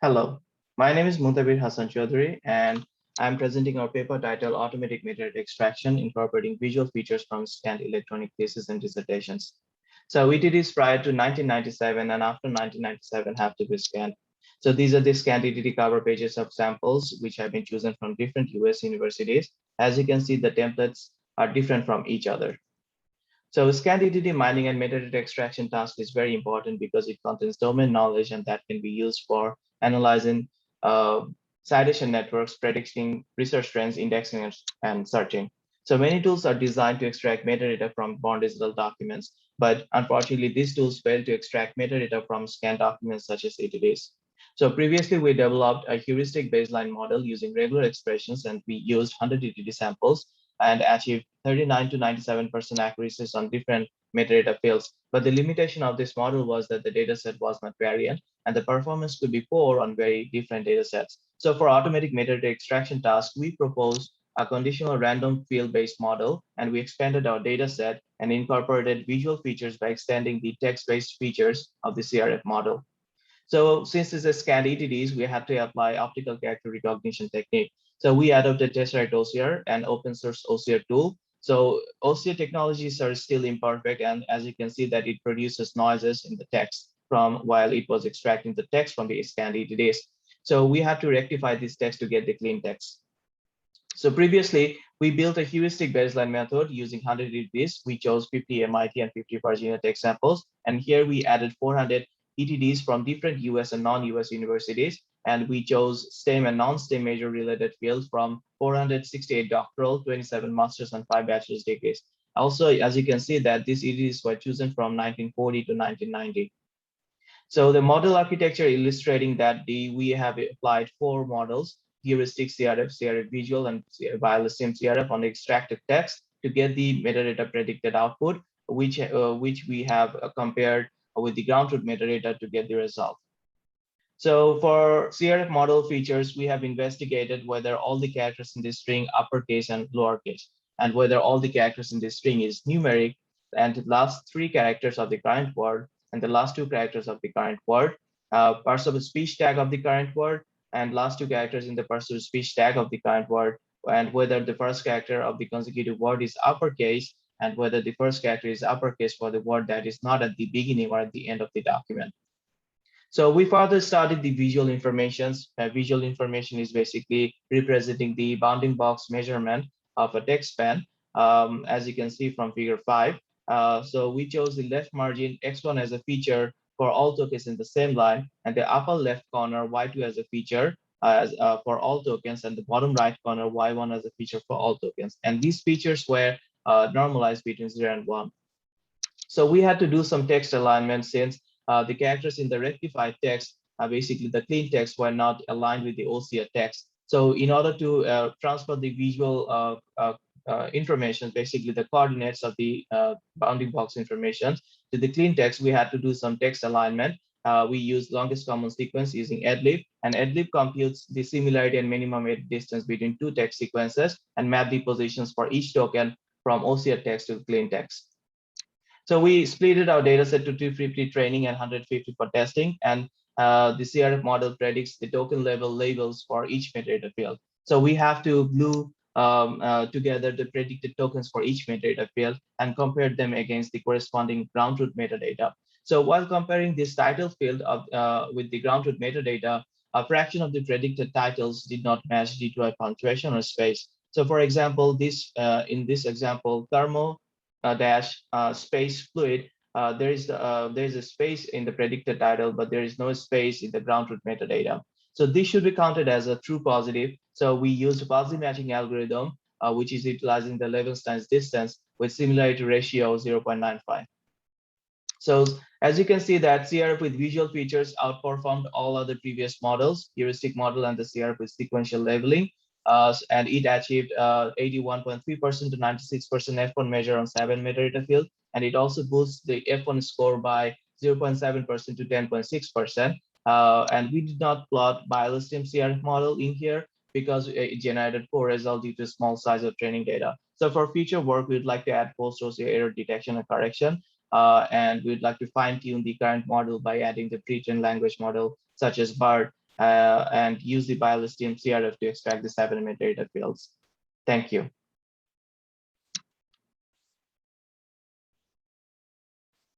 Hello, my name is Muntabir Hassan Chaudhary, and I'm presenting our paper titled Automatic Metadata Extraction Incorporating Visual Features from Scanned Electronic Theses and Dissertations. So ETDs prior to 1997 and after 1997 have to be scanned. So these are the scanned ETD cover pages of samples which have been chosen from different US universities. As you can see, the templates are different from each other. So scanned ETD mining and metadata extraction task is very important because it contains domain knowledge and that can be used for analyzing citation networks, predicting research trends, indexing, and searching. So many tools are designed to extract metadata from born digital documents, but unfortunately, these tools fail to extract metadata from scanned documents such as ETDs. So previously, we developed a heuristic baseline model using regular expressions, and we used 100 ETD samples and achieved 39 to 97% accuracies on different metadata fields. But the limitation of this model was that the dataset was not variant and the performance could be poor on very different datasets. So for automatic metadata extraction task, we proposed a conditional random field-based model, and we expanded our dataset and incorporated visual features by extending the text-based features of the CRF model. So since this is scanned ETDs, we have to apply optical character recognition technique. So we adopted Tesseract OCR and open source OCR tool. So OCR technologies are still imperfect, and as you can see that it produces noises in the text from while it was extracting the text from the scanned ETDs. So we have to rectify this text to get the clean text. So previously, we built a heuristic baseline method using 100 ETDs. We chose 50 MIT and 50 Virginia Tech samples. And here we added 400 ETDs from different US and non-US universities. And we chose STEM and non-STEM major related fields from 468 doctoral, 27 master's, and 5 bachelor's degrees. Also, as you can see that these ETDs were chosen from 1940 to 1990. So the model architecture illustrating that we have applied 4 models: heuristic CRF, CRF visual, and wireless SIM CRF on the extracted text to get the metadata predicted output, which we have compared with the ground truth metadata to get the result. So for CRF model features, we have investigated whether all the characters in the string uppercase and lowercase, and whether all the characters in the string is numeric, and the last 3 characters of the current word, and the last 2 characters of the current word, parts of the speech tag of the current word, and last 2 characters in the parts of the speech tag of the current word, and whether the first character of the consecutive word is uppercase, and whether the first character is uppercase for the word that is not at the beginning or at the end of the document. So we further studied the visual informations. Visual information is basically representing the bounding box measurement of a text span, as you can see from figure 5. So we chose the left margin X1 as a feature for all tokens in the same line, and the upper left corner Y2 as a feature for all tokens, and the bottom right corner Y1 as a feature for all tokens. And these features were normalized between 0 and 1. So we had to do some text alignment since the characters in the rectified text, basically the clean text, were not aligned with the OCR text. So in order to transfer the visual information, basically the coordinates of the bounding box information to the clean text, we had to do some text alignment. We use longest common sequence using edlib, and edlib computes the similarity and minimum edit distance between 2 text sequences and map the positions for each token from OCR text to clean text. So we splitted our data set to 250 training and 150 for testing, and the CRF model predicts the token level labels for each metadata field. So we have to glue together the predicted tokens for each metadata field and compare them against the corresponding ground truth metadata. So while comparing this title field with the ground truth metadata, a fraction of the predicted titles did not match due to a punctuation or space. So for example, in this example, thermo space fluid, there is a space in the predicted title, but there is no space in the ground truth metadata. So this should be counted as a true positive. So we use a positive matching algorithm, which is utilizing the Levenstein's distance with similarity ratio 0.95. So as you can see that CRF with visual features outperformed all other previous models, heuristic model and the CRF with sequential labeling. And it achieved 81.3% to 96% F1 measure on 7 metadata field. And it also boosts the F1 score by 0.7% to 10.6%. And we did not plot BioSTEM CRF model in here because it generated poor result due to small size of training data. So for future work, we'd like to add post-OCR error detection and correction. And we'd like to fine tune the current model by adding the pre-trained language model such as BART and use the BiOS TM CRF to extract the 7 metadata fields. Thank you.